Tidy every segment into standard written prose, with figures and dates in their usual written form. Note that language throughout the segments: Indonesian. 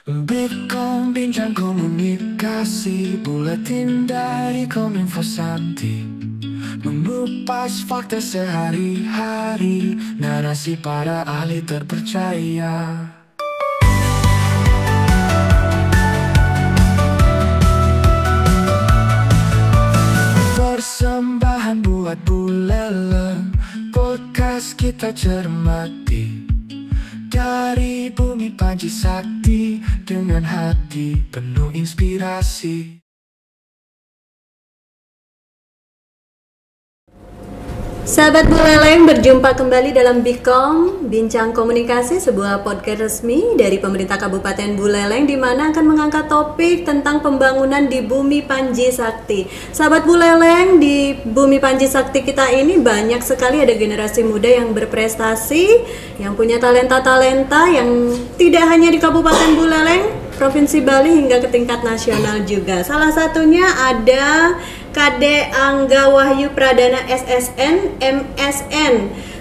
Bitkom bincang komunikasi, buletin dari Kominfo Sakti, mengupas fakta sehari-hari, narasi para ahli terpercaya. Persembahan buat Buleleng, podcast kita cermati dari Bumi Panji Sakti, dengan hati penuh inspirasi. Sahabat Buleleng, berjumpa kembali dalam Bitkom Bincang Komunikasi, sebuah podcast resmi dari pemerintah Kabupaten Buleleng, di mana akan mengangkat topik tentang pembangunan di Bumi Panji Sakti. Sahabat Buleleng, di Bumi Panji Sakti kita ini banyak sekali ada generasi muda yang berprestasi, yang punya talenta-talenta yang tidak hanya di Kabupaten Buleleng, Provinsi Bali, hingga ke tingkat nasional juga. Salah satunya ada Kade Angga Wahyu Pradana SSN, MSN,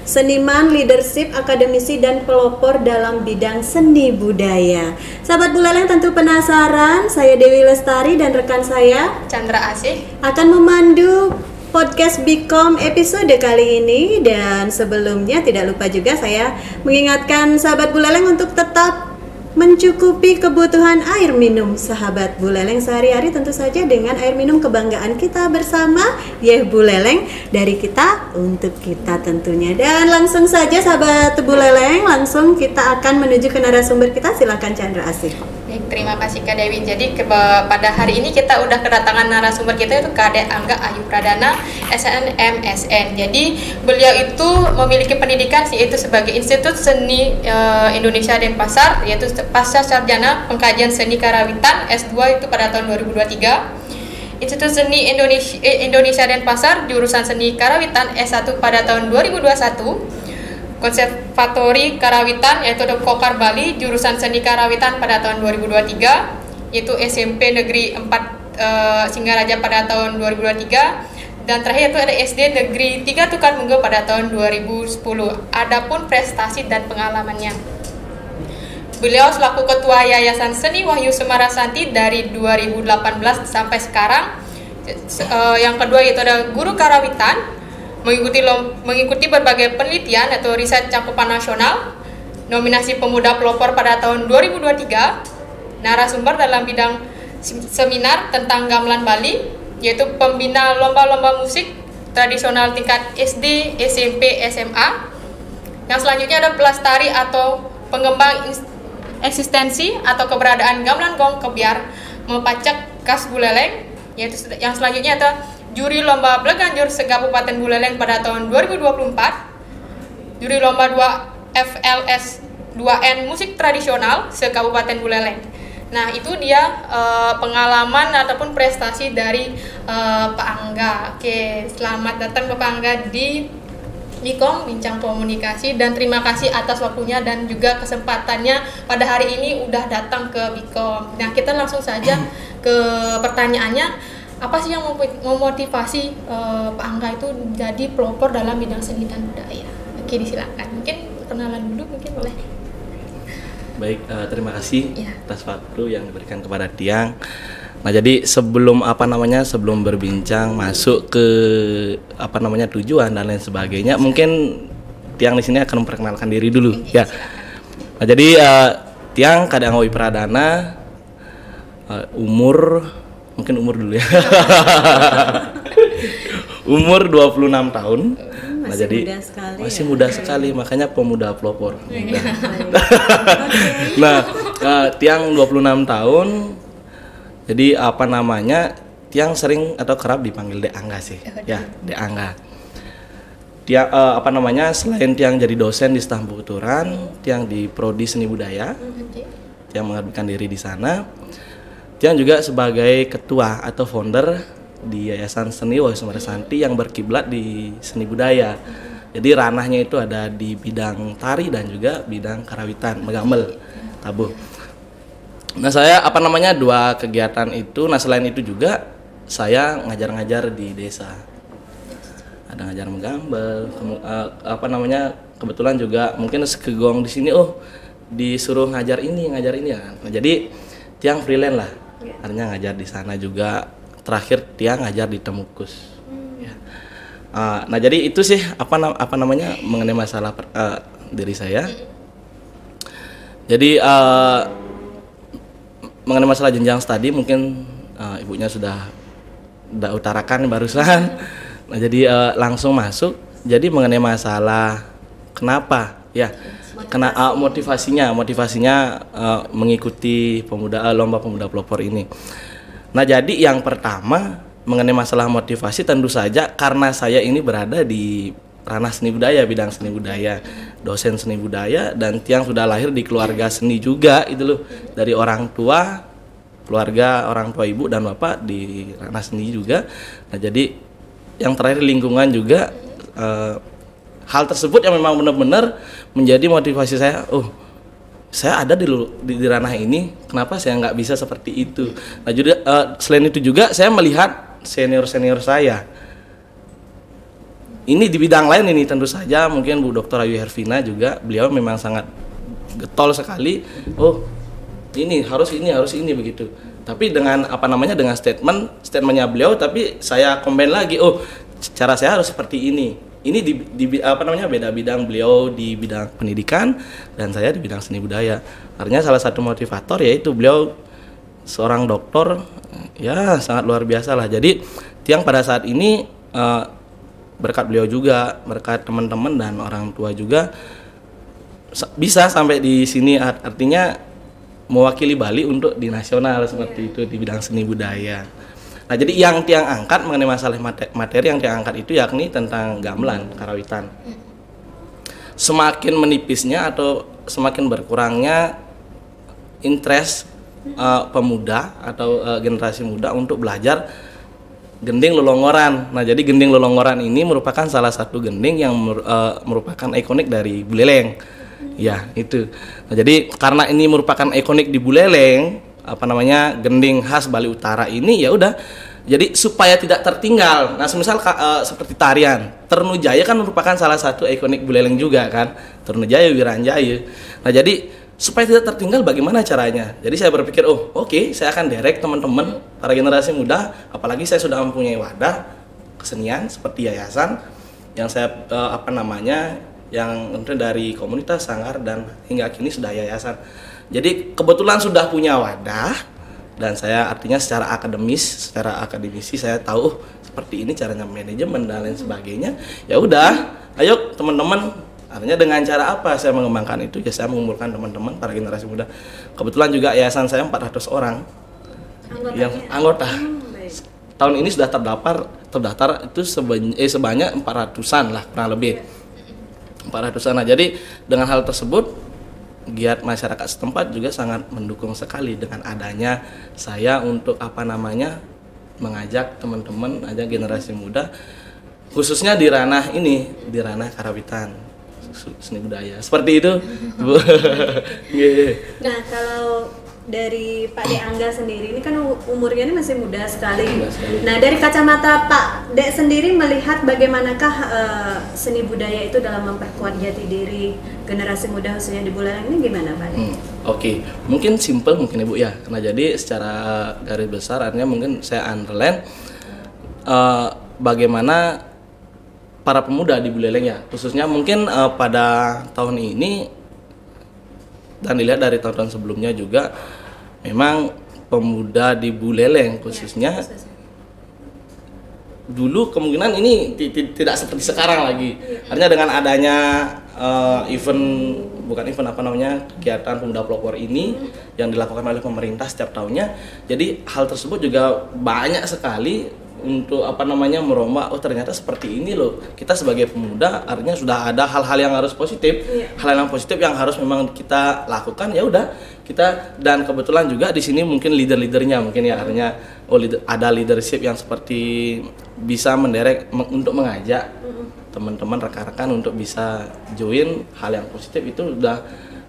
seniman, leadership, akademisi, dan pelopor dalam bidang seni budaya. Sahabat Buleleng tentu penasaran, saya Dewi Lestari dan rekan saya Chandra Asih akan memandu podcast Bitkom episode kali ini. Dan sebelumnya tidak lupa juga saya mengingatkan sahabat Buleleng untuk tetap mencukupi kebutuhan air minum sahabat Buleleng sehari-hari, tentu saja dengan air minum kebanggaan kita bersama, Yeh Buleleng, dari kita untuk kita tentunya. Dan langsung saja sahabat Buleleng, langsung kita akan menuju ke narasumber kita. Silakan Chandra Asih. Baik, terima kasih Kak Dewi. Jadi pada hari ini kita udah kedatangan narasumber kita, itu Kade Angga Wahyu Pradana SSN, MSN. Jadi beliau itu memiliki pendidikan yaitu sebagai Institut Seni Indonesia Denpasar, yaitu Pasca Sarjana Pengkajian Seni Karawitan S2 itu pada tahun 2023. Institut Seni Indonesia Denpasar jurusan Seni Karawitan S1 pada tahun 2021. Konservatori Karawitan yaitu Kokar Bali jurusan Seni Karawitan pada tahun 2023, yaitu SMP Negeri 4 Singaraja pada tahun 2023, dan terakhir itu ada SD Negeri 3 Tukar Munggo pada tahun 2010. Adapun prestasi dan pengalamannya, beliau selaku Ketua Yayasan Seni Wahyu Semarasanti dari 2018 sampai sekarang. Yang kedua yaitu ada Guru Karawitan, mengikuti berbagai penelitian atau riset cakupan nasional, nominasi pemuda pelopor pada tahun 2023, narasumber dalam bidang seminar tentang gamelan Bali, yaitu pembina lomba-lomba musik tradisional tingkat SD, SMP, SMA. Yang selanjutnya ada pelestari atau pengembang eksistensi atau keberadaan gamelan gong kebiar mempacak khas Buleleng, yaitu yang selanjutnya ada juri lomba Bleganjur se-Kabupaten Buleleng pada tahun 2024, juri lomba 2 FLS 2N musik tradisional se-Kabupaten Buleleng. Nah, itu dia pengalaman ataupun prestasi dari Pak Angga. Oke, selamat datang Pak Angga di Bitkom Bincang Komunikasi, dan terima kasih atas waktunya dan juga kesempatannya pada hari ini udah datang ke Bitkom. Nah, kita langsung saja ke pertanyaannya. Apa sih yang memotivasi Pak Angga itu jadi pelopor dalam bidang seni dan budaya? Oke, disilakan. Mungkin perkenalan dulu, mungkin boleh. Baik, terima kasih atas waktu yang diberikan kepada Tiang. Nah, jadi sebelum berbincang masuk ke tujuan dan lain sebagainya, mungkin Tiang di sini akan memperkenalkan diri dulu, ya. Nah, jadi Tiang Kade Angga Wahyu Pradana, umur dulu ya. Umur 26 tahun. Masih muda sekali, makanya pemuda pelopor. Nah, Tiang 26 tahun. Jadi Tiang sering atau kerap dipanggil Dek Angga sih. Ya, Dek Angga. Tiang selain Tiang jadi dosen di Staf Turan, Tiang di Prodi Seni Budaya. Tiang mengabdikan diri di sana. Tiang juga sebagai ketua atau founder di Yayasan Seni Wahyu Semarasanti yang berkiblat di seni budaya. Jadi ranahnya itu ada di bidang tari dan juga bidang karawitan, megambel, tabuh. Nah, saya dua kegiatan itu. Nah, selain itu juga saya ngajar-ngajar di desa. Ada ngajar megambel, kebetulan juga mungkin sekegong di sini disuruh ngajar ini ya. Nah, jadi tiang freelance lah, artinya ngajar di sana juga. Terakhir tiang ngajar di Temukus. Ya. Nah jadi itu sih apa namanya mengenai masalah diri saya. Jadi mengenai masalah jenjang studi mungkin ibunya sudah utarakan barusan. Nah jadi langsung masuk. Jadi mengenai masalah kenapa ya, motivasinya mengikuti lomba pemuda pelopor ini. Nah jadi yang pertama mengenai masalah motivasi tentu saja karena saya ini berada di ranah seni budaya, bidang seni budaya, dosen seni budaya, dan tiang sudah lahir di keluarga seni juga itu loh, dari orang tua ibu dan bapak di ranah seni juga. Nah jadi yang terakhir lingkungan juga, hal tersebut yang memang benar-benar menjadi motivasi saya. Saya ada di ranah ini, kenapa saya nggak bisa seperti itu? Nah juga selain itu juga saya melihat senior saya. Ini di bidang lain ini tentu saja mungkin Bu Dr. Ayu Hervina juga, beliau memang sangat getol sekali. Ini harus ini begitu. Tapi dengan dengan statementnya beliau, tapi saya combine lagi. Cara saya harus seperti ini. Ini beda bidang, beliau di bidang pendidikan dan saya di bidang seni budaya. Artinya salah satu motivator yaitu beliau seorang doktor, ya sangat luar biasa lah. Jadi tiang pada saat ini berkat beliau juga, berkat teman-teman dan orang tua juga bisa sampai di sini, artinya mewakili Bali untuk di nasional seperti itu di bidang seni budaya. Nah jadi yang tiang angkat mengenai masalah materi yang tiang angkat itu yakni tentang gamelan karawitan. Semakin menipisnya atau semakin berkurangnya interest pemuda atau generasi muda untuk belajar gending lolongoran. Nah jadi gending lolongoran ini merupakan salah satu gending yang merupakan ikonik dari Buleleng. Ya itu. Nah jadi karena ini merupakan ikonik di Buleleng, gending khas Bali Utara ini, ya udah. Jadi supaya tidak tertinggal. Nah semisal seperti tarian Ternujaya kan merupakan salah satu ikonik Buleleng juga kan, Ternujaya, Wiranjaya. Nah jadi supaya tidak tertinggal bagaimana caranya? Jadi saya berpikir, oke, saya akan direct teman-teman para generasi muda, apalagi saya sudah mempunyai wadah kesenian seperti yayasan yang saya yang tentu dari komunitas sanggar dan hingga kini sudah yayasan. Jadi kebetulan sudah punya wadah dan saya artinya secara akademisi saya tahu seperti ini caranya manajemen dan lain sebagainya. Ya udah, ayo teman-teman. Artinya dengan cara apa saya mengembangkan itu? Ya saya mengumpulkan teman-teman para generasi muda. Kebetulan juga yayasan saya 400 orang yang anggota. Tahun ini sudah terdaftar itu sebanyak 400-an lah kurang lebih. 400-an. Nah, jadi dengan hal tersebut giat masyarakat setempat juga sangat mendukung sekali dengan adanya saya untuk mengajak teman-teman, ajak generasi muda khususnya di ranah karawitan, seni budaya seperti itu. Nah kalau dari Pak Dek Angga sendiri ini kan umurnya ini masih muda sekali. Nah dari kacamata Pak Dek sendiri melihat bagaimanakah seni budaya itu dalam memperkuat jati diri generasi muda khususnya di Buleleng ini gimana Pak Dek? Oke, mungkin simple mungkin Ibu ya. Karena jadi secara garis besar artinya mungkin saya underline bagaimana para pemuda di Buleleng ya, khususnya mungkin pada tahun ini dan dilihat dari tahun-tahun sebelumnya juga memang pemuda di Buleleng khususnya dulu kemungkinan ini tidak seperti sekarang lagi. Artinya dengan adanya kegiatan pemuda pelopor ini yang dilakukan oleh pemerintah setiap tahunnya, jadi hal tersebut juga banyak sekali untuk merombak, ternyata seperti ini loh kita sebagai pemuda, artinya sudah ada hal-hal yang harus positif, hal yang positif yang harus memang kita lakukan. Ya udah kita, dan kebetulan juga di sini mungkin leader-leadernya mungkin ya, artinya ada leadership yang seperti bisa menderek untuk mengajak teman-teman rekan-rekan untuk bisa join hal yang positif itu udah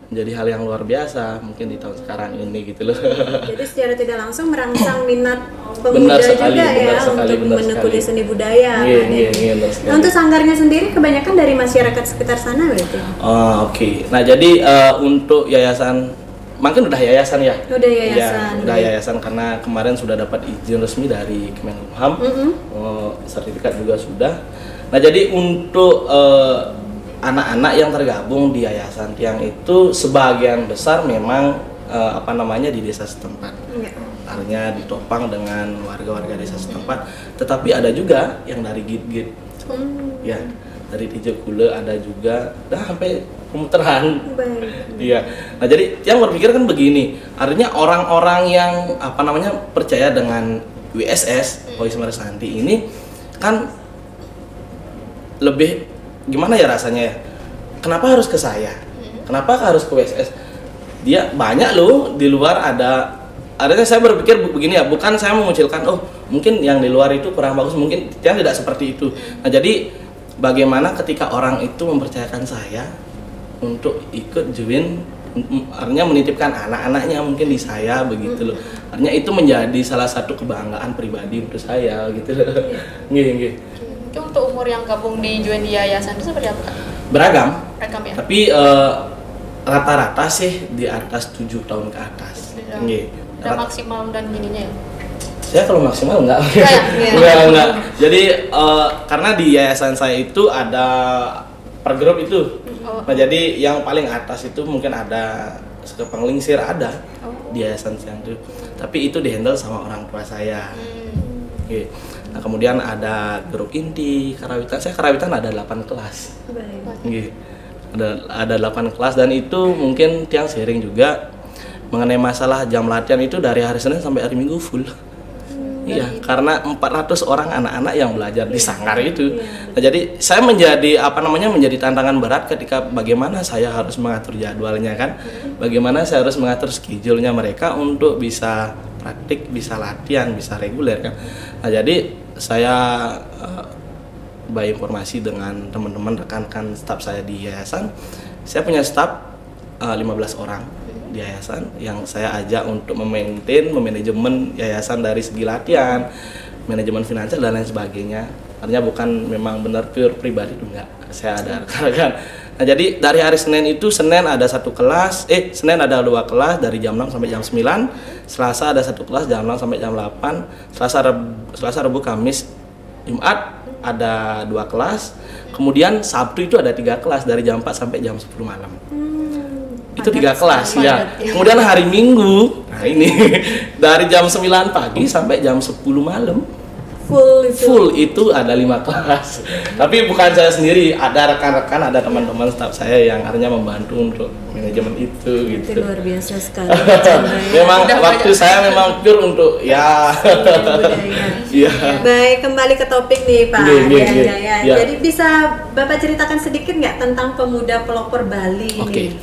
menjadi hal yang luar biasa mungkin di tahun sekarang ini gitu loh. Jadi secara tidak langsung merangsang minat pemuda sekali, juga ya sekali, untuk menekuni seni budaya. Benar sekali. Untuk sanggarnya sendiri kebanyakan dari masyarakat sekitar sana berarti? Oke. Nah jadi untuk yayasan, mungkin udah yayasan ya? Udah yayasan. Ya, udah yayasan karena kemarin sudah dapat izin resmi dari Kemenkumham, sertifikat juga sudah. Nah jadi untuk anak-anak yang tergabung di Yayasan Tiang itu sebagian besar memang di desa setempat. Artinya ditopang dengan warga-warga desa setempat. Tetapi ada juga yang dari Git-Git, ya dari Tijekule ada juga, sampai Pemutaran. Iya. Nah jadi yang berpikir kan begini, artinya orang-orang yang percaya dengan WSS, Wisma Santi ini kan lebih gimana ya rasanya ya? Kenapa harus ke saya? Kenapa harus ke WSS? Dia banyak loh di luar adanya saya berpikir begini ya, bukan saya mengucilkan mungkin yang di luar itu kurang bagus, mungkin yang tidak seperti itu. Nah jadi bagaimana ketika orang itu mempercayakan saya untuk ikut join, artinya menitipkan anak-anaknya mungkin di saya begitu loh. Artinya itu menjadi salah satu kebanggaan pribadi untuk saya gitu loh. Nggih. Itu untuk umur yang gabung di join di yayasan itu seperti apa? Beragam Ya. tapi rata-rata sih di atas 7 tahun ke atas. Nggih. Ada maksimal dan gininya ya? Saya kalau maksimal enggak. Enggak. Jadi karena di yayasan saya itu ada per grup itu. Nah jadi yang paling atas itu mungkin ada Penglingsir ada di yayasan Tiang itu. Tapi itu dihandle sama orang tua saya. Oke. Nah kemudian ada grup inti karawitan. Saya karawitan ada 8 kelas. Oke. Ada 8 kelas dan itu mungkin Tiang sharing juga mengenai masalah jam latihan itu dari hari Senin sampai hari Minggu full. Iya, karena 400 orang anak-anak yang belajar di sanggar itu. Nah, jadi saya menjadi menjadi tantangan berat ketika bagaimana saya harus mengatur jadwalnya kan. Bagaimana saya harus mengatur schedule-nya mereka untuk bisa praktik, bisa latihan, bisa reguler kan. Nah, jadi saya informasi dengan teman-teman rekan-rekan staf saya di yayasan. Saya punya staf 15 orang di yayasan yang saya ajak untuk memanajemen yayasan dari segi latihan, manajemen finansial dan lain sebagainya. Artinya bukan memang benar pure pribadi itu enggak. Saya ada rekan-rekan. Nah, jadi dari hari Senin itu Senin ada 1 kelas, Senin ada 2 kelas dari jam 6 sampai jam 9, Selasa ada 1 kelas jam 6 sampai jam 8, Selasa, Rabu, Kamis, Jumat ada 2 kelas. Kemudian Sabtu itu ada 3 kelas dari jam 4 sampai jam 10 malam. Itu 3 kelas ya. Kemudian hari Minggu, nah ini dari jam 9 pagi sampai jam 10 malam. Full itu ada 5 kelas. Tapi bukan saya sendiri, ada rekan-rekan, ada teman-teman staf saya yang artinya membantu untuk manajemen itu gitu. Itu luar biasa sekali. Memang waktu saya memang pure untuk ya. Iya. Baik, kembali ke topik nih Pak. Ya. Jadi bisa Bapak ceritakan sedikit nggak tentang pemuda pelopor Bali ini?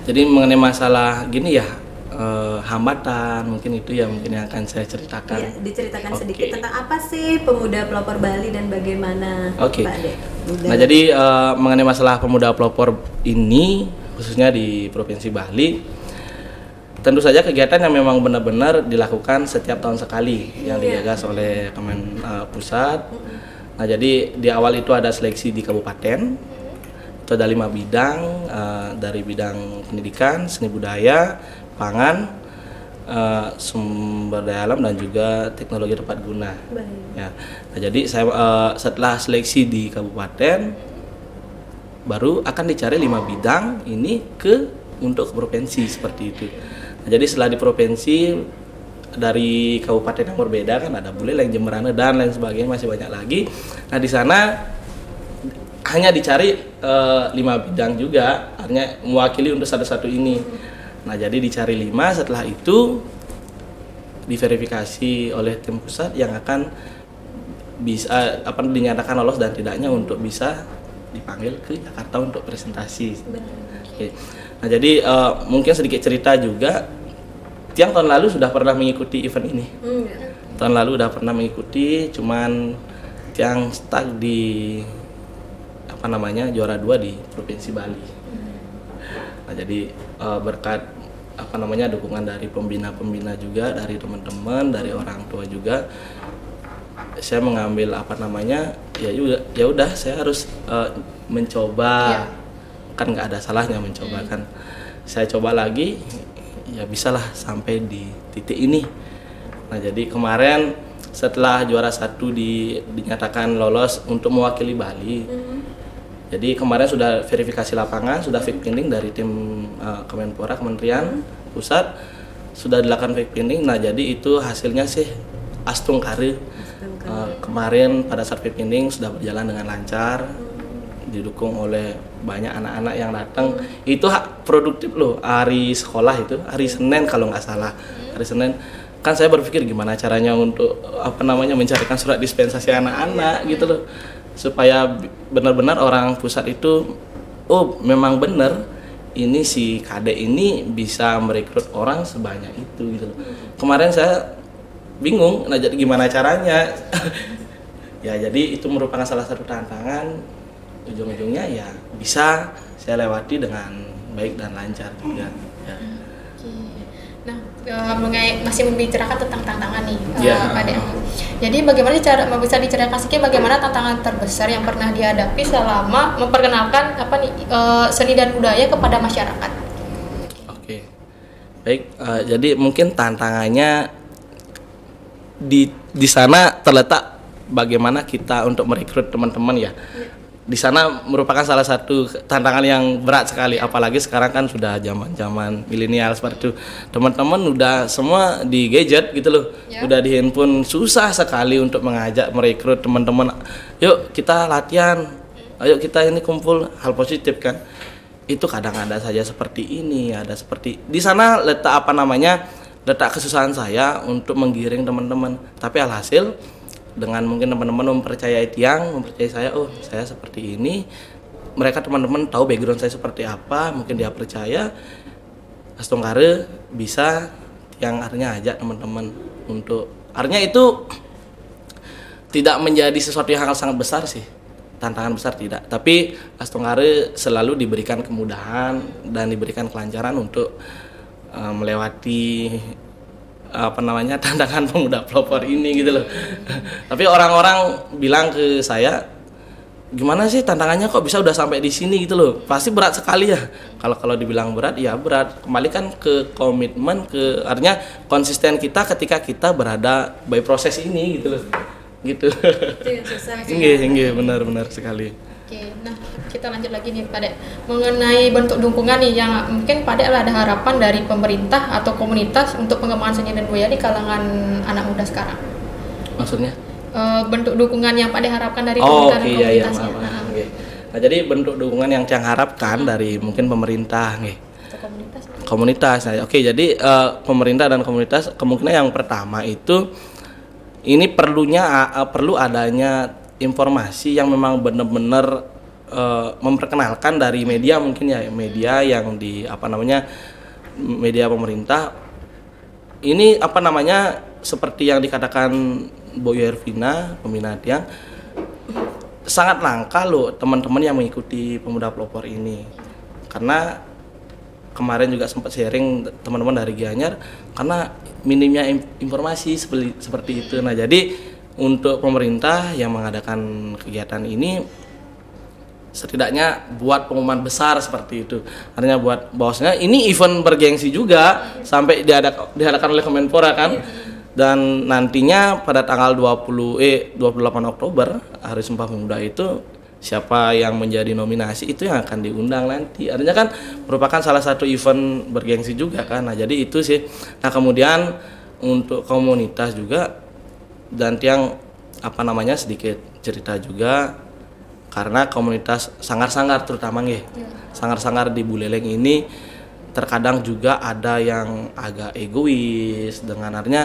Jadi mengenai masalah gini ya, hambatan mungkin itu ya mungkin yang akan saya ceritakan. Ya, diceritakan sedikit tentang apa sih pemuda pelopor Bali dan bagaimana Pak Ade? Nah jadi mengenai masalah pemuda pelopor ini khususnya di Provinsi Bali, tentu saja kegiatan yang memang benar-benar dilakukan setiap tahun sekali yang digagas oleh Kemen Pusat. Nah jadi di awal itu ada seleksi di kabupaten. Itu ada 5 bidang, dari bidang pendidikan, seni budaya, pangan, sumber daya alam dan juga teknologi tepat guna. Ya. Nah, jadi saya setelah seleksi di kabupaten baru akan dicari 5 bidang ini untuk provinsi seperti itu. Nah, jadi setelah di provinsi dari kabupaten yang berbeda kan ada Buleleng, Jemberana dan lain sebagainya, masih banyak lagi. Nah di sana hanya dicari 5 bidang juga, artinya mewakili untuk satu-satu ini. Nah jadi dicari 5, setelah itu diverifikasi oleh tim pusat yang akan bisa dinyatakan lolos dan tidaknya untuk bisa dipanggil ke Jakarta untuk presentasi. Oke. Nah jadi mungkin sedikit cerita juga, Tiang tahun lalu sudah pernah mengikuti event ini. Tahun lalu sudah pernah mengikuti, cuman Tiang stuck di juara 2 di Provinsi Bali. Nah, jadi berkat dukungan dari pembina-pembina juga, dari teman-teman, dari orang tua juga, saya mengambil ya udah saya harus mencoba. Kan nggak ada salahnya mencoba kan. Saya coba lagi, ya bisalah sampai di titik ini. Nah, jadi kemarin setelah juara 1 dinyatakan lolos untuk mewakili Bali. Jadi kemarin sudah verifikasi lapangan, sudah fake pending dari tim Kemenpora, Kementerian Pusat, sudah dilakukan fake pending. Nah, jadi itu hasilnya sih Astungkare. Kemarin pada saat fake pending sudah berjalan dengan lancar, didukung oleh banyak anak-anak yang datang. Itu produktif loh, hari sekolah itu, hari Senin kalau nggak salah. Hari Senin kan saya berpikir gimana caranya untuk mencarikan surat dispensasi anak-anak gitu loh, supaya benar-benar orang pusat itu memang benar ini si Kadek ini bisa merekrut orang sebanyak itu gitu loh. Kemarin saya bingung, nah jadi gimana caranya? Ya jadi itu merupakan salah satu tantangan, ujung-ujungnya ya bisa saya lewati dengan baik dan lancar juga ya. Nah, masih membicarakan tentang tantangan nih, Pak Dek. Jadi bagaimana cara bisa diceritakan sedikit bagaimana tantangan terbesar yang pernah dihadapi selama memperkenalkan seni dan budaya kepada masyarakat? Oke, baik. Jadi mungkin tantangannya di sana terletak bagaimana kita untuk merekrut teman-teman ya. Di sana merupakan salah satu tantangan yang berat sekali, apalagi sekarang kan sudah zaman milenial seperti itu. Teman-teman udah semua di gadget gitu loh, udah di handphone, susah sekali untuk mengajak merekrut teman-teman. Yuk kita latihan, ayo kita ini kumpul, hal positif kan. Itu kadang ada saja seperti ini, ada seperti di sana letak letak kesusahan saya untuk menggiring teman-teman. Tapi alhasil dengan mungkin teman-teman mempercayai saya, saya seperti ini, mereka teman-teman tahu background saya seperti apa, mungkin dia percaya, Astungkare bisa yang artinya ajak teman-teman untuk, artinya itu tidak menjadi sesuatu yang sangat besar sih, tantangan besar tidak, tapi Astungkare selalu diberikan kemudahan dan diberikan kelancaran untuk melewati tantangan pemuda pelopor ini gitu loh. Tapi orang-orang bilang ke saya, gimana sih tantangannya kok bisa udah sampai di sini gitu loh. Pasti berat sekali ya. Kalau dibilang berat, ya berat. Kembali kan ke komitmen, artinya konsisten kita ketika kita berada by proses ini gitu loh. Gitu. Itu yang susah. Nggih, benar sekali. Oke, nah kita lanjut lagi nih Pak Dek, mengenai bentuk dukungan nih yang mungkin Pak Dek ada harapan dari pemerintah atau komunitas untuk pengembangan seni dan budaya di kalangan anak muda sekarang. Maksudnya? Bentuk dukungan yang Pak Dek harapkan dari pemerintah dan komunitasnya. Nah, jadi bentuk dukungan yang Cang harapkan dari mungkin pemerintah nih. Atau komunitas. Komunitas. Nah, oke, jadi pemerintah dan komunitas kemungkinan yang pertama itu ini perlu adanya informasi yang memang benar-benar memperkenalkan dari media, mungkin ya media yang media pemerintah ini seperti yang dikatakan Bu Yervina, pembina Tiang, sangat langka loh teman-teman yang mengikuti pemuda pelopor ini, karena kemarin juga sempat sharing teman-teman dari Gianyar karena minimnya informasi seperti itu. Nah, jadi untuk pemerintah yang mengadakan kegiatan ini setidaknya buat pengumuman besar seperti itu. Artinya buat bahwasanya ini event bergengsi juga sampai diadakan oleh Kemenpora kan. Dan nantinya pada tanggal 28 Oktober Hari Sumpah Pemuda itu siapa yang menjadi nominasi itu yang akan diundang nanti. Artinya kan merupakan salah satu event bergengsi juga kan. Nah, jadi itu sih. Nah, kemudian untuk komunitas juga dan yang sedikit cerita juga, karena komunitas sanggar-sanggar terutama sanggar-sanggar di Buleleng ini terkadang juga ada yang agak egois, dengan artinya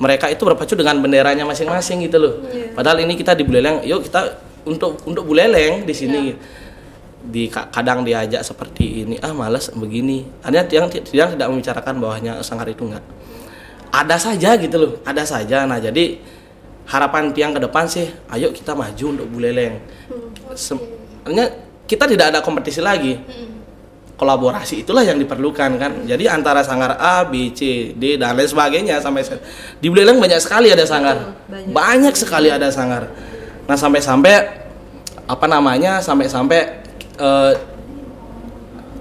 mereka itu berpacu dengan benderanya masing-masing gitu loh. Padahal ini kita di Buleleng, yuk kita untuk Buleleng di sini. Kadang diajak seperti ini, malas begini. Artinya yang tidak membicarakan bahwanya sanggar itu enggak. Ada saja gitu loh, ada saja. Nah, jadi harapan Tiang ke depan sih, ayo kita maju untuk Buleleng. Artinya kita tidak ada kompetisi lagi. kolaborasi itulah yang diperlukan kan. Jadi antara sanggar A, B, C, D dan lain sebagainya sampai di Buleleng banyak sekali ada sanggar. Banyak sekali ada sanggar. Nah, sampai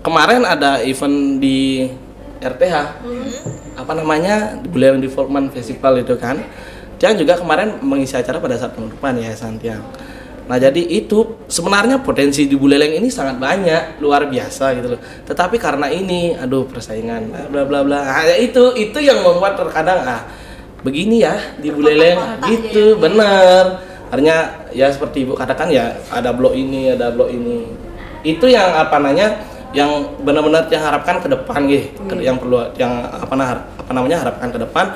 kemarin ada event di RTH. Di Buleleng Development Festival itu kan. Tiang juga kemarin mengisi acara pada saat penutupan Yayasan Tiang. Nah, jadi itu sebenarnya potensi di Buleleng ini sangat banyak, luar biasa gitu loh. Tetapi karena ini, persaingan, bla bla bla. Itu yang membuat terkadang begini ya di Buleleng gitu, bener. Artinya ya seperti Ibu katakan ya, ada blok ini, ada blok ini. Itu yang yang benar-benar yang harapkan ke depan yang perlu harapkan ke depan.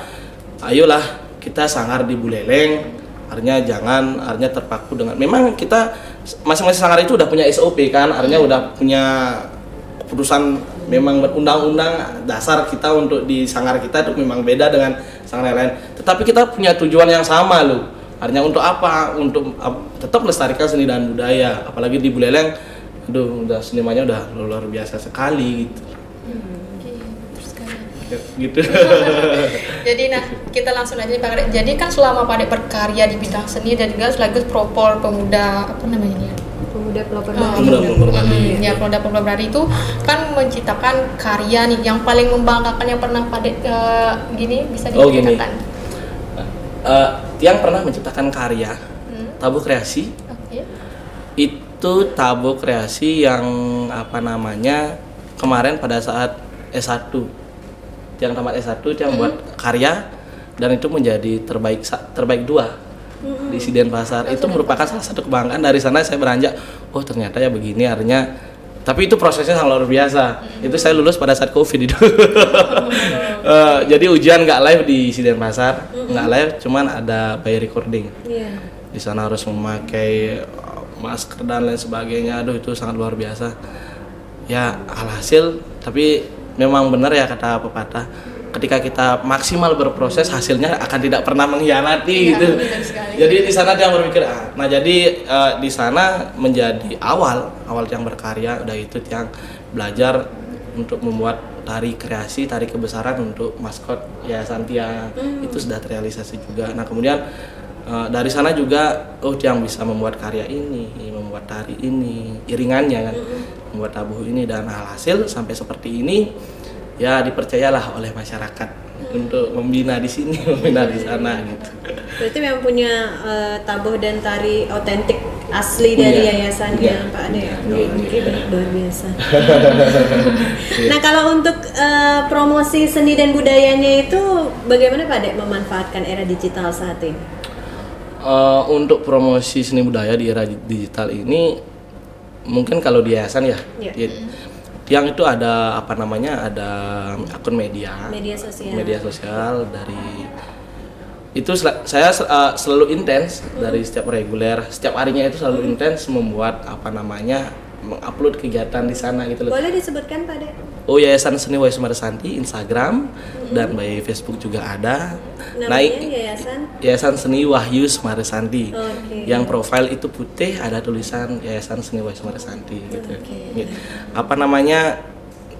Ayolah kita sanggar di Buleleng. Artinya terpaku dengan, memang kita masing-masing sanggar itu udah punya SOP kan, artinya udah punya keputusan, memang undang-undang dasar kita untuk di sanggar kita itu memang beda dengan sanggar lain. Tetapi kita punya tujuan yang sama loh. Artinya untuk apa? Untuk tetap melestarikan seni dan budaya. Apalagi di Buleleng, udah senimannya udah luar biasa sekali gitu. Gitu. Jadi kita langsung aja Pak Kadek. Jadi kan selama Pak Kadek berkarya di bidang seni dan juga sekaligus propol pemuda Pemuda Pelopor Bali. Ya, Pemuda Pelopor Bali itu kan menciptakan karya nih yang paling membanggakan yang pernah Pak Kadek bisa diceritakan. Tiang pernah menciptakan karya tabuh kreasi. Itu tabuh kreasi yang kemarin pada saat S1. Yang tamat S1 yang buat karya dan itu menjadi terbaik 2 di si Denpasar. Itu merupakan salah satu kebanggaan. Dari sana saya beranjak, ternyata ya begini artinya. Tapi itu prosesnya sangat luar biasa. Itu saya lulus pada saat Covid itu. Jadi ujian nggak live di si Denpasar, nggak live, cuman ada by recording. Di sana harus memakai masker dan lain sebagainya. Itu sangat luar biasa. Ya alhasil, tapi memang benar ya kata pepatah, ketika kita maksimal berproses hasilnya akan tidak pernah mengkhianati gitu. Jadi di sana dia berpikir, di sana menjadi awal yang berkarya. Udah itu yang belajar untuk membuat tari kreasi, tari kebesaran untuk maskot Yayasan Tiang. Itu sudah terrealisasi juga. Nah kemudian dari sana juga yang bisa membuat karya ini, membuat tari ini, iringannya kan, membuat tabuh ini, dan alhasil sampai seperti ini ya dipercayalah oleh masyarakat untuk membina di sini, membina di sana gitu. Berarti memang punya tabuh dan tari otentik asli dari yayasan yang Pak Ade. Luar biasa. Nah kalau untuk promosi seni dan budayanya itu bagaimana Pak Ade memanfaatkan era digital saat ini? Untuk promosi seni budaya di era digital ini, mungkin kalau di yayasan yang itu ada ada akun media sosial dari itu saya selalu intens dari setiap reguler, setiap harinya itu selalu intens membuat mengupload kegiatan di sana gitu loh. Boleh disebutkan Pak Ade? Yayasan Seni Wahyu Sumaresanti Instagram dan by Facebook juga ada. Namanya Yayasan Seni Wahyu Sumaresanti. Yang profil itu putih, ada tulisan Yayasan Seni Wahyu Sumaresanti gitu.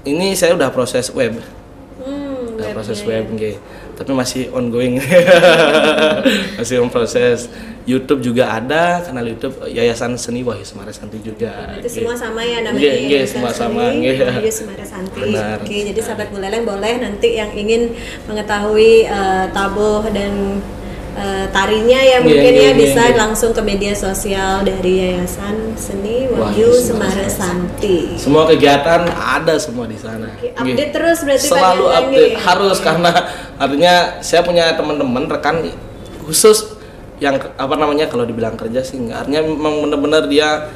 Ini saya udah proses web. Proses web tapi masih ongoing. Masih proses. YouTube juga ada, kanal YouTube Yayasan Seni Wahyu Sumaresanti juga. Itu semua sama ya namanya. Semua sama. Wahyu Sumaresanti. Oke, jadi sahabat Buleleng boleh nanti yang ingin mengetahui tabuh dan tarinya ya mungkin bisa langsung ke media sosial dari Yayasan Seni Wahyu Sumaresanti. Semua kegiatan ada semua di sana. Update terus berarti selalu update harus karena artinya saya punya teman-teman rekan khusus yang kalau dibilang kerja sih enggak, artinya memang benar-benar dia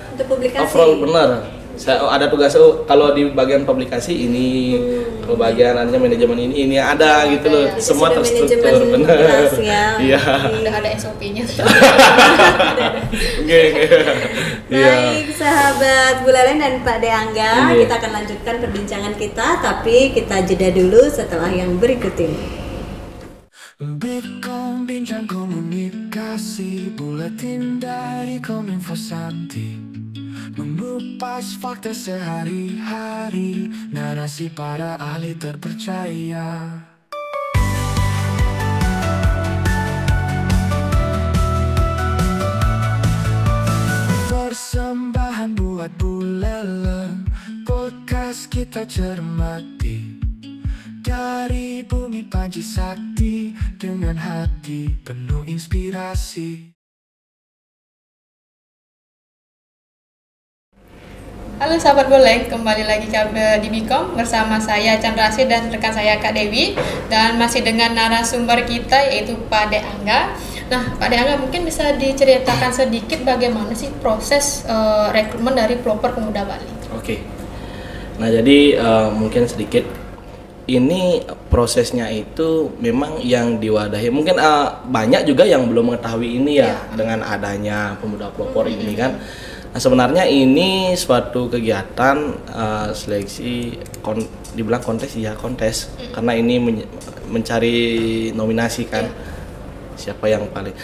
overall benar. Saya ada tugas kalau di bagian publikasi ini, kalau bagian artinya manajemen ini ada gitu loh, semua terstruktur benar. Iya. Udah ada SOP-nya. Baik sahabat Buleleng dan Pak De Angga, kita akan lanjutkan perbincangan kita, tapi kita jeda dulu setelah yang berikut ini. Bincang komunikasi buletin dari Kominfo Sakti. mengupas fakta sehari-hari, narasi para ahli terpercaya. Persembahan buat Buleleng, podcast kita cermati dari bumi Panji Sakti, dengan hati penuh inspirasi. Halo sahabat Buleleng, kembali lagi di Bikom bersama saya Chandra Asih dan rekan saya Kak Dewi, dan masih dengan narasumber kita yaitu Pak De Angga. Nah, Pak De Angga, mungkin bisa diceritakan sedikit bagaimana sih proses rekrutmen dari pelopor pemuda Bali? Oke. Nah, jadi mungkin sedikit ini prosesnya itu memang yang diwadahi. Mungkin banyak juga yang belum mengetahui ini ya, dengan adanya pemuda pelopor ini kan. Nah, sebenarnya ini suatu kegiatan seleksi dibilang kontes karena ini mencari nominasi kan, siapa yang paling.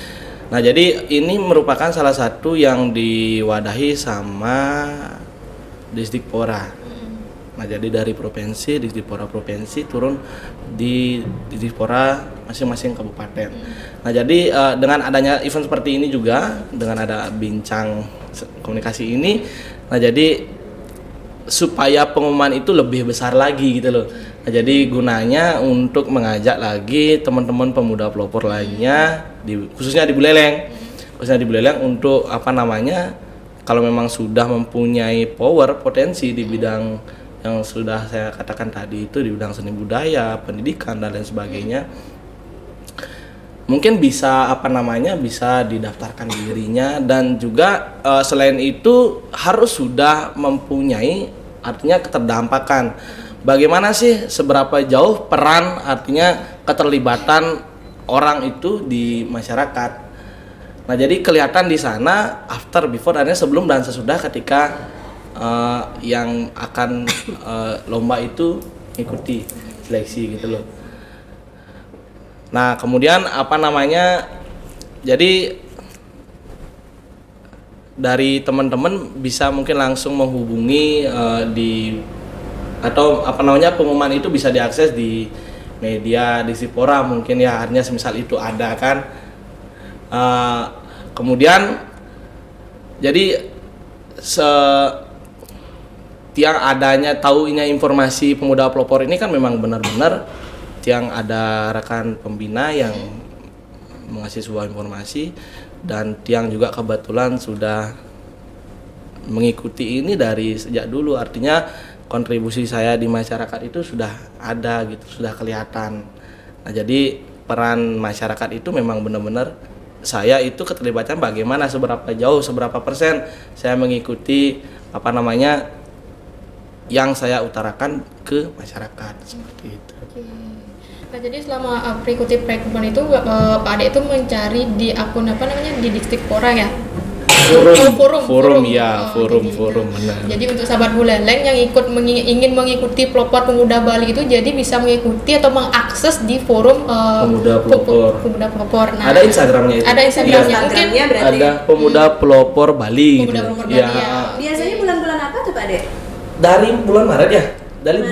Nah, jadi ini merupakan salah satu yang diwadahi sama Disdikpora. Nah, jadi dari provinsi, Disdikpora provinsi turun di Disdikpora masing-masing kabupaten. Nah, jadi dengan adanya event seperti ini juga, dengan ada bincang komunikasi ini, nah jadi supaya pengumuman itu lebih besar lagi gitu loh. Nah, jadi gunanya untuk mengajak lagi teman-teman pemuda pelopor lainnya, khususnya di Buleleng, untuk kalau memang sudah mempunyai potensi di bidang yang sudah saya katakan tadi itu, di bidang seni budaya, pendidikan dan lain sebagainya, mungkin bisa bisa didaftarkan dirinya, dan juga selain itu harus sudah mempunyai artinya keterdampakan. Bagaimana sih, seberapa jauh peran artinya keterlibatan orang itu di masyarakat. Nah, jadi kelihatan di sana after, before, artinya sebelum dan sesudah ketika yang akan lomba itu ikuti seleksi gitu loh. Nah, kemudian jadi dari teman-teman bisa mungkin langsung menghubungi pengumuman itu bisa diakses di media Disdikpora mungkin ya, artinya semisal itu ada kan. Kemudian jadi tiang adanya taunya informasi pemuda pelopor ini kan memang benar-benar yang ada rekan pembina yang mengasih sebuah informasi, dan Tiang juga kebetulan sudah mengikuti ini dari sejak dulu, artinya kontribusi saya di masyarakat itu sudah ada gitu, sudah kelihatan. Nah, jadi peran masyarakat itu memang benar-benar saya itu keterlibatan bagaimana, seberapa jauh, seberapa persen saya mengikuti yang saya utarakan ke masyarakat seperti itu. Nah, jadi selama mengikuti rekrutmen itu Pak Ade itu mencari di akun di Disdikpora ya? Forum benar. Jadi untuk sahabat Buleleng yang ingin mengikuti pelopor pemuda Bali itu, jadi bisa mengikuti atau mengakses di forum pemuda pelopor. Nah, ada Instagramnya itu. Ada Instagramnya mungkin. Ada pemuda pelopor Bali. Pemuda pelopor Bali ya. Biasanya bulan-bulan apa tuh Pak Ade? Dari bulan Maret ya. Dari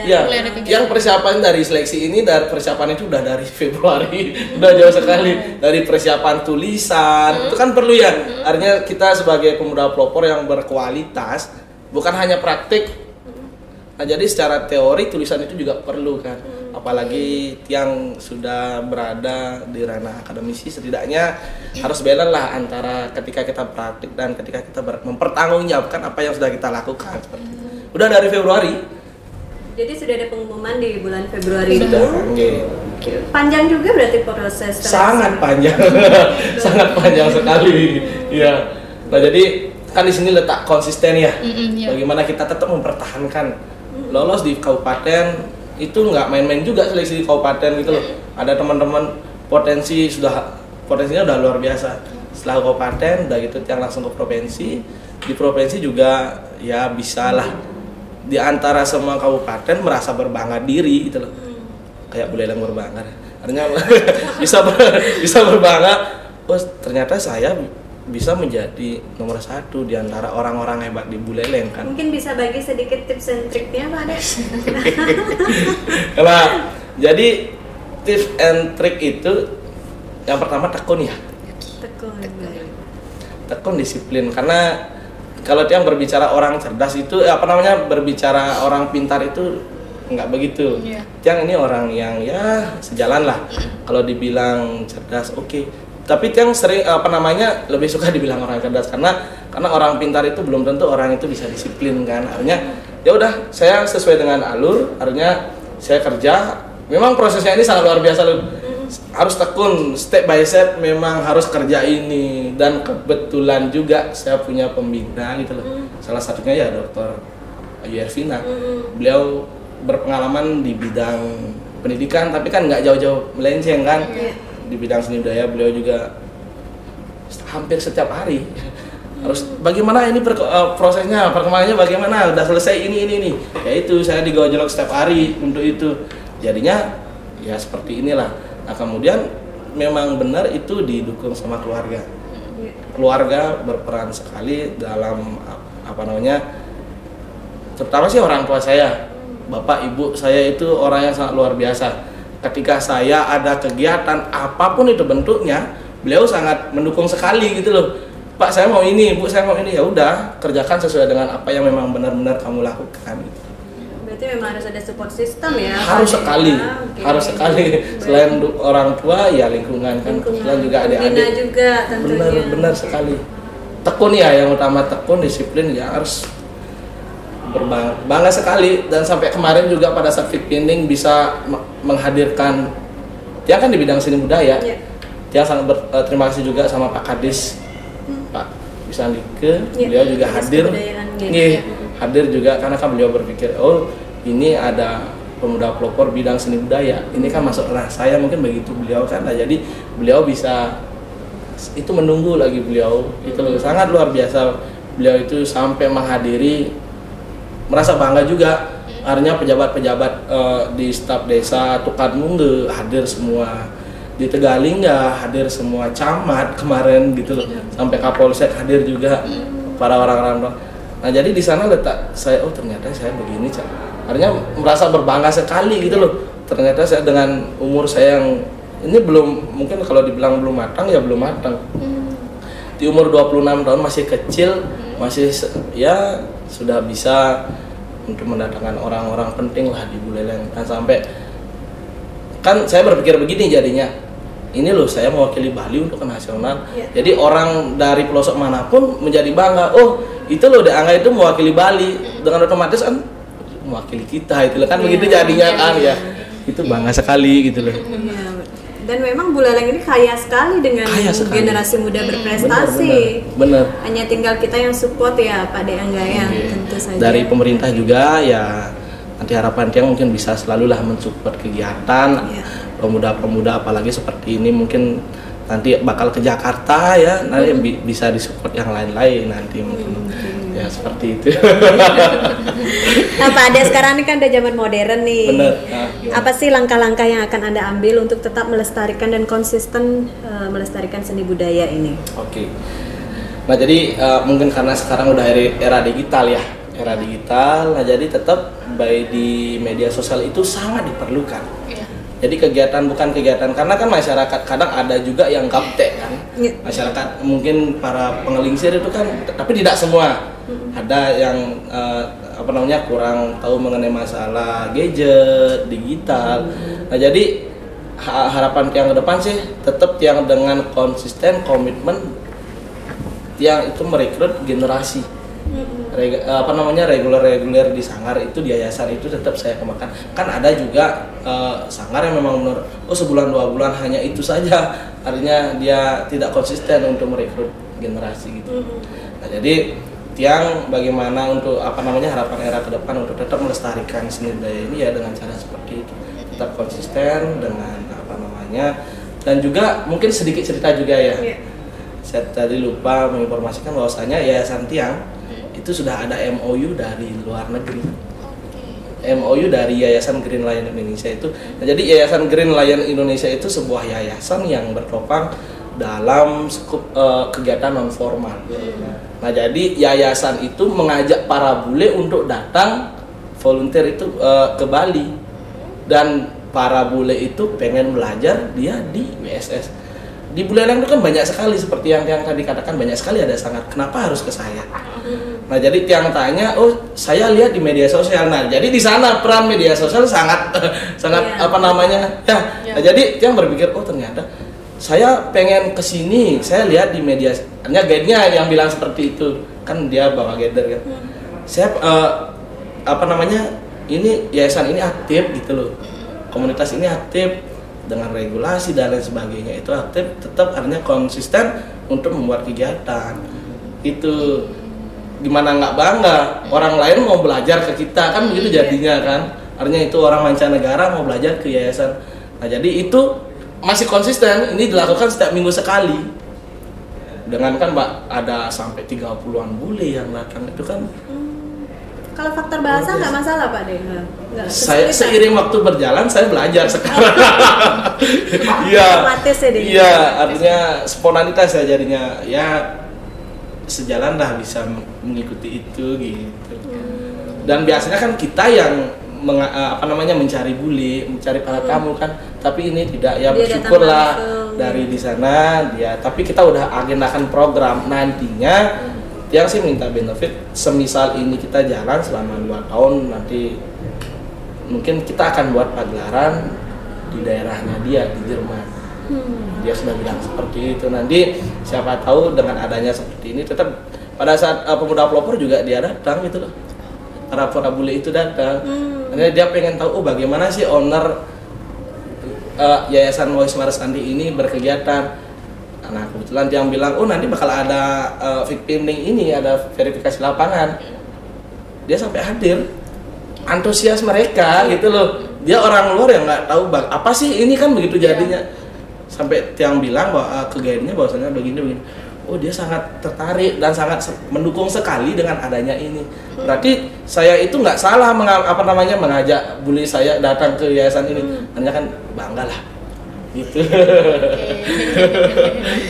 ya, yang persiapan dari seleksi ini, dari persiapan itu udah dari Februari, udah jauh sekali. Dari persiapan tulisan itu kan perlu ya, artinya kita sebagai pemuda pelopor yang berkualitas, bukan hanya praktik. Nah, jadi secara teori tulisan itu juga perlu kan, apalagi yang sudah berada di ranah akademisi, setidaknya harus balance lah antara ketika kita praktik dan ketika kita mempertanggungjawabkan apa yang sudah kita lakukan. Udah dari Februari. Jadi sudah ada pengumuman di bulan Februari itu. Panjang juga berarti proses seleksi. Sangat panjang. Sangat panjang sekali. Ya. Nah, jadi kan di sini letak konsisten ya. Bagaimana kita tetap mempertahankan lolos di kabupaten itu, nggak main-main juga seleksi di kabupaten gitu loh. Ada teman-teman potensinya udah luar biasa. Setelah kabupaten udah gitu yang langsung ke provinsi. Di provinsi juga ya bisa lah, di antara semua kabupaten merasa berbangga diri gitu loh. Kayak Buleleng berbangga. Artinya bisa berbangga, oh ternyata saya bisa menjadi nomor 1 di antara orang-orang hebat di Buleleng kan. Mungkin bisa bagi sedikit tips and triknya Pak Ades. Nah, jadi tips and trick itu yang pertama tekun ya. Tekun disiplin, karena kalau yang berbicara orang cerdas itu berbicara orang pintar itu nggak begitu. Yang ini orang yang ya sejalan lah. Kalau dibilang cerdas oke. Tapi yang sering lebih suka dibilang orang cerdas karena orang pintar itu belum tentu orang itu bisa disiplin kan. Artinya ya udah saya sesuai dengan alur, artinya saya kerja. Memang prosesnya ini sangat luar biasa loh. Harus tekun, step by step memang harus kerja ini, dan kebetulan juga saya punya pembina gitu loh. Salah satunya ya Dr. Ayu Ervina. Beliau berpengalaman di bidang pendidikan, tapi kan nggak jauh-jauh melenceng kan. Di bidang seni budaya beliau juga hampir setiap hari harus bagaimana ini prosesnya, perkembangannya bagaimana, udah selesai ini. Ya itu saya digojlok setiap hari untuk itu. Jadinya ya seperti inilah. Nah kemudian memang benar itu didukung sama keluarga. Keluarga berperan sekali dalam terutama sih orang tua saya, bapak ibu saya itu orang yang sangat luar biasa. Ketika saya ada kegiatan apapun itu bentuknya, beliau sangat mendukung sekali gitu loh. Pak saya mau ini, bu saya mau ini, ya udah kerjakan sesuai dengan apa yang memang benar-benar kamu lakukan. Berarti memang harus ada support system ya? Harus sekali, harus sekali. Selain orang tua ya lingkungan kan, selain juga adik-adik. Juga tentunya. Benar sekali. Tekun ya, yang utama tekun, disiplin ya harus berbangga sekali. Dan sampai kemarin juga pada saat fit pinning bisa menghadirkan, dia kan di bidang seni budaya. Dia sangat berterima kasih juga sama Pak Kadis, Pak Bisandike, beliau juga hadir. Hadir juga karena kan beliau berpikir, oh ini ada pemuda pelopor bidang seni budaya, ini kan masuk ranah saya, mungkin begitu beliau kan. Nah, jadi beliau bisa itu menunggu lagi beliau itu sangat luar biasa. Beliau itu sampai menghadiri, merasa bangga juga, artinya pejabat-pejabat di staf desa Tukan Mungge hadir semua, di Tegalingga hadir semua, camat kemarin gitu loh, sampai Kapolsek hadir juga, para orang-orang. Nah jadi di sana letak saya, oh ternyata saya begini, artinya merasa berbangga sekali gitu loh. Ternyata saya dengan umur saya yang ini belum, mungkin kalau dibilang belum matang ya belum matang. Di umur 26 tahun masih kecil, masih ya sudah bisa untuk mendatangkan orang-orang penting lah di Buleleng. Dan sampai kan saya berpikir begini jadinya, ini loh saya mewakili Bali untuk ke nasional. Jadi orang dari pelosok manapun menjadi bangga, oh itu loh Angga itu mewakili Bali, dengan otomatis kan mewakili kita itu kan begitu jadinya kan ya. Itu bangga sekali gitu loh. Dan memang Buleleng ini kaya sekali dengan generasi muda berprestasi. Bener. Hanya tinggal kita yang support ya Pak De Angga ya, tentu saja. Dari pemerintah juga ya, nanti harapan Tiang mungkin bisa selalulah mensupport kegiatan pemuda-pemuda apalagi seperti ini, mungkin nanti bakal ke Jakarta ya, nanti bisa disupport yang lain-lain nanti mungkin. Ya seperti itu. Nah Pak Ade, sekarang ini kan udah zaman modern nih. Bener. Apa sih langkah-langkah yang akan Anda ambil untuk tetap melestarikan dan konsisten melestarikan seni budaya ini? Oke. Nah jadi mungkin karena sekarang udah era digital ya, era digital. Nah jadi tetap baik di media sosial itu sangat diperlukan. Jadi kegiatan bukan kegiatan, karena kan masyarakat kadang ada juga yang gaptek kan. Masyarakat mungkin para pengelingsir itu kan, tapi tidak semua. Ada yang kurang tahu mengenai masalah gadget, digital. Nah jadi harapan Tiang ke depan sih tetap Tiang dengan konsisten, komitmen Tiang itu merekrut generasi. Reguler di sanggar itu, di yayasan itu tetap saya kembangkan. Kan ada juga sanggar yang memang menurut sebulan 2 bulan hanya itu saja, artinya dia tidak konsisten untuk merekrut generasi gitu. Nah jadi Tiang bagaimana untuk harapan era ke depan untuk tetap melestarikan seni budaya ini ya dengan cara seperti itu, tetap konsisten dengan dan juga mungkin sedikit cerita juga ya. Saya tadi lupa menginformasikan bahwasanya Yayasan Tiang itu sudah ada MOU dari luar negeri. MOU dari Yayasan Green Lion Indonesia itu. Nah, jadi Yayasan Green Lion Indonesia itu sebuah yayasan yang bertopang dalam skup kegiatan non formal. Nah jadi yayasan itu mengajak para bule untuk datang volunteer itu ke Bali, dan para bule itu pengen belajar dia di WSS. Di Buleleng itu kan banyak sekali, seperti yang tadi katakan, banyak sekali ada sangat. Kenapa harus ke saya? Nah jadi Tiang tanya, oh saya lihat di media sosial. Nah jadi di sana peran media sosial sangat apa namanya ya. Nah jadi Tiang berpikir, oh ternyata saya pengen kesini. Saya lihat di media, hanya guide-nya yang bilang seperti itu, kan dia bawa guider kan. Saya apa namanya, ini yayasan ini aktif gitu loh, komunitas ini aktif dengan regulasi dan lain sebagainya, itu aktif, tetap artinya konsisten untuk membuat kegiatan. Itu gimana nggak bangga, orang lain mau belajar ke kita kan begitu jadinya kan, artinya itu orang mancanegara mau belajar ke yayasan. Nah jadi itu masih konsisten, ini dilakukan setiap minggu sekali, dengan kan Mbak ada sampai 30-an bule yang datang itu kan. Kalau faktor bahasa nggak masalah Pak De? Saya seiring waktu berjalan saya belajar sekarang. Iya. Iya, artinya spontanitas ya jadinya. Ya sejalan dah bisa mengikuti itu gitu. Dan biasanya kan kita yang mencari bule, mencari para tamu kan. Tapi ini tidak, ya bersyukurlah dari di sana dia. Tapi kita udah agendakan program nantinya. Yang sih minta benefit, semisal ini kita jalan selama 2 tahun, nanti mungkin kita akan buat pagelaran di daerahnya dia di Jerman. Dia sudah bilang seperti itu. Nanti siapa tahu dengan adanya seperti ini, tetap pada saat pemuda pelopor juga dia datang gitu loh, para bule itu datang. Karena dia pengen tahu, oh bagaimana sih owner Yayasan Lois Marasandi ini berkegiatan. Nah kebetulan dia bilang, oh nanti bakal ada Fikpimning ini, ada verifikasi lapangan. Dia sampai hadir, antusias mereka gitu loh. Dia orang luar yang nggak tahu apa sih ini kan begitu jadinya. Sampai Tiang bilang bahwa kegiatannya bahwasanya begini. Oh dia sangat tertarik dan sangat mendukung sekali dengan adanya ini. Berarti saya itu nggak salah mengajak bule saya datang ke yayasan ini. Hanya kan bangga lah. Gitu.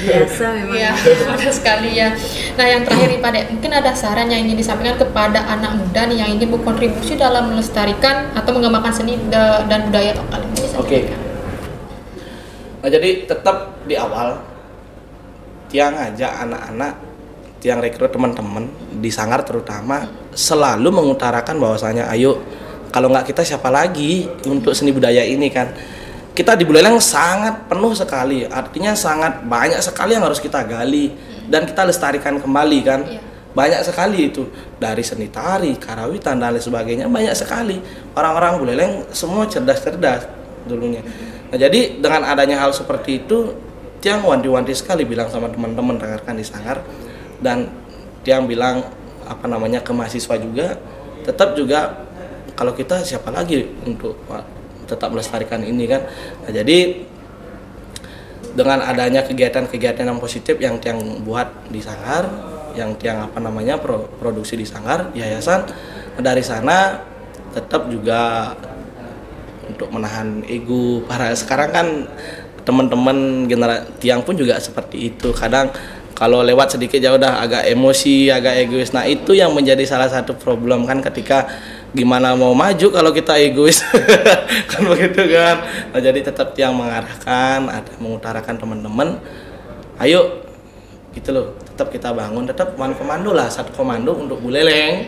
Biasa memang. Iya, benar sekali ya. Nah, yang terakhir nih Pak De, mungkin ada saran yang ingin disampaikan kepada anak muda nih yang ingin berkontribusi dalam melestarikan atau mengembangkan seni dan budaya lokal ini. Oke. Nah, jadi tetap di awal Tiang ajak anak-anak, Tiang rekrut teman-teman di Sanggar terutama selalu mengutarakan bahwasanya ayo, kalau nggak kita siapa lagi untuk seni budaya ini kan. Kita di Buleleng sangat penuh sekali, artinya sangat banyak sekali yang harus kita gali dan kita lestarikan kembali kan. Banyak sekali itu, dari seni tari, karawitan dan lain sebagainya, banyak sekali. Orang-orang Buleleng semua cerdas-cerdas dulunya. Nah, jadi dengan adanya hal seperti itu, Tiang wanti-wanti sekali bilang sama teman-teman rekan-rekan di Sanggar, dan Tiang bilang ke mahasiswa juga, tetap juga kalau kita siapa lagi untuk tetap melestarikan ini kan. Nah, jadi dengan adanya kegiatan-kegiatan yang positif yang Tiang buat di Sanggar, yang Tiang produksi di Sanggar yayasan, dari sana tetap juga untuk menahan ego para sekarang kan teman-teman generasi Tiang pun juga seperti itu. Kadang kalau lewat sedikit ya udah agak emosi, agak egois. Nah, itu yang menjadi salah satu problem kan, ketika gimana mau maju kalau kita egois kan begitu kan. Nah, jadi tetap Tiang mengarahkan, ada mengutarakan teman-teman, ayo gitu loh, tetap kita bangun, tetap one komando lah, satu komando untuk Buleleng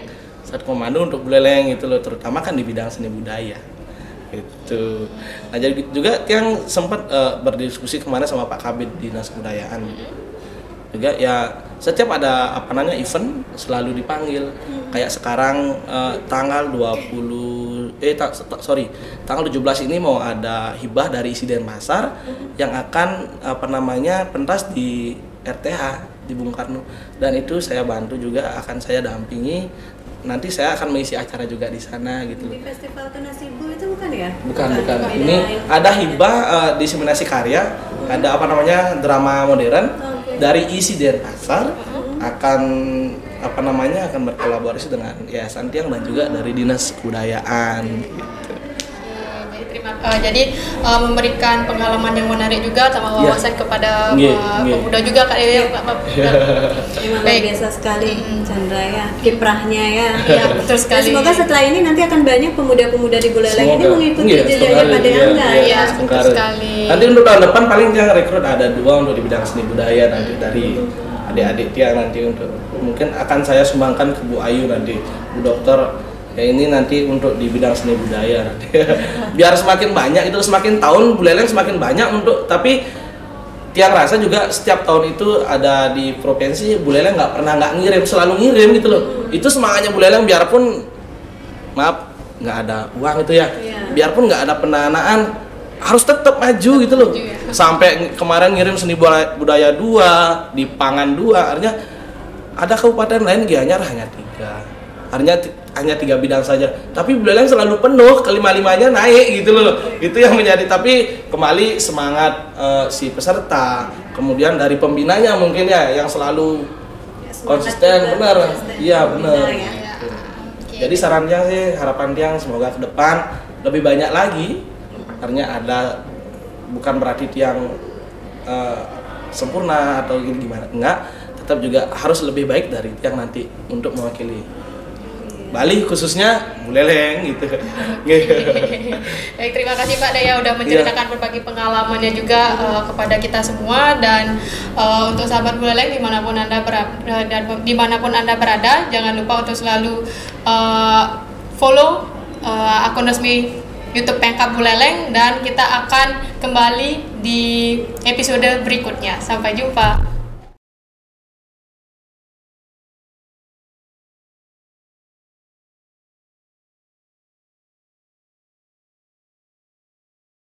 gitu loh, terutama kan di bidang seni budaya gitu. Nah, jadi juga Tiang sempat berdiskusi kemarin sama Pak Kabid Dinas Kebudayaan juga ya, setiap ada event selalu dipanggil. Kayak sekarang tanggal 17 ini mau ada hibah dari Isi Denpasar yang akan pentas di RTH di Bung Karno, dan itu saya bantu juga, akan saya dampingi. Nanti saya akan mengisi acara juga di sana gitu loh. Di Festival Tunasibu itu bukan ya? Bukan. Ini ada hibah diseminasi karya, ada drama modern dari Isi Denpasar, akan akan berkolaborasi dengan Yayasan Tiang dan juga dari Dinas Kebudayaan gitu. Jadi Jadi memberikan pengalaman yang menarik juga sama Iya. wawasan kepada Nggih. pemuda juga Kak Dewi. Memang luar Baik. biasa sekali Chandra ya, kiprahnya ya. Iya, betul sekali. Semoga setelah ini nanti akan banyak pemuda-pemuda di Buleleng ini Semoga. mengikuti Iya, jejaknya sekali, pada iya, Angga iya, ya. betul sekali. sekali. Nanti untuk tahun depan paling yang rekrut ada 2 untuk di bidang seni budaya nanti dari adik-adik Tiang nanti untuk mungkin akan saya sumbangkan ke Bu Ayu nanti, Bu Dokter. Ya ini nanti untuk di bidang seni budaya nanti. Biar semakin banyak itu, semakin tahun Buleleng semakin banyak untuk, tapi Tiang rasa juga setiap tahun itu ada di provinsi Buleleng nggak pernah nggak ngirim, selalu ngirim gitu loh. Itu semangatnya Buleleng, biarpun maaf nggak ada uang itu ya, Iya. biarpun nggak ada pendanaan harus tetap maju gitu loh. Sampai kemarin ngirim seni budaya 2, di pangan 2, artinya ada kabupaten lain Gianyar hanya 3, artinya hanya 3 bidang saja, tapi Buleleng selalu penuh, kelima-limanya naik gitu loh. Itu yang menjadi, tapi kembali semangat si peserta, kemudian dari pembinanya mungkin ya yang selalu konsisten, benar, iya benar. Ya. Jadi sarannya sih, harapan Tiang semoga ke depan lebih banyak lagi. Artinya ada, bukan berarti Tiang sempurna atau gimana, enggak, tetap juga harus lebih baik dari Tiang nanti untuk mewakili Bali, khususnya Buleleng gitu. Baik, terima kasih Pak Daya udah menceritakan berbagi pengalamannya juga kepada kita semua, dan untuk sahabat Buleleng dimanapun anda berada, jangan lupa untuk selalu follow akun resmi YouTube Pemkab Buleleng, dan kita akan kembali di episode berikutnya. Sampai jumpa.